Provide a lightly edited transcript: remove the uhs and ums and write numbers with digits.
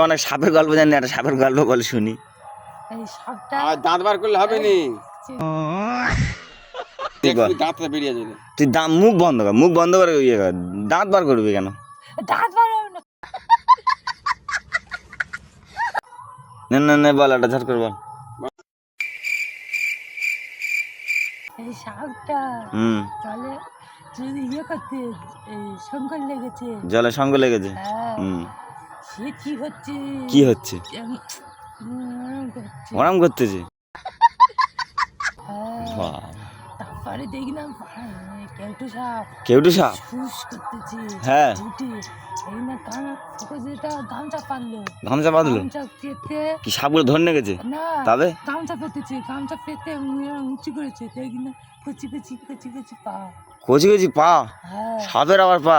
অনেক সাপের গল্প জানি, একটা সাপের গল্প বল শুনি। এই সাপটা আর দাঁত বার করলে হবে নি, বল। দাঁতটা বেরিয়ে যাবে। তুই মুখ বন্ধ কর, মুখ বন্ধ করে ইয়ে কর, দাঁত বার করবি কেন? দাঁত বার হবে না। না না না, বল একটা ঝট করে বল। এই সাপটা জলে যদি ইয়ে করতে এই সংকট লেগেছে, জলে সঙ্গ লেগেছে। হ্যাঁ, সে কি হচ্ছে কি হচ্ছে? ওরম করতেছে। হ্যাঁ, তারপরে দেখলাম কেউটু সাপ, কেউটু সাপ ফুস করতেছে। হ্যাঁ, উঠে এই না যেটা গামছা পারলো, গামছা বাঁধলো, গামছা পেতে কি সাপগুলো ধরে গেছে? না, তবে গামছা পেতেছে, গামছা পেতে উঁচু করেছে, দেখি না কচি কচি কচি কচি পা, কচি কচি পা, হ্যাঁ সাপের আবার পা।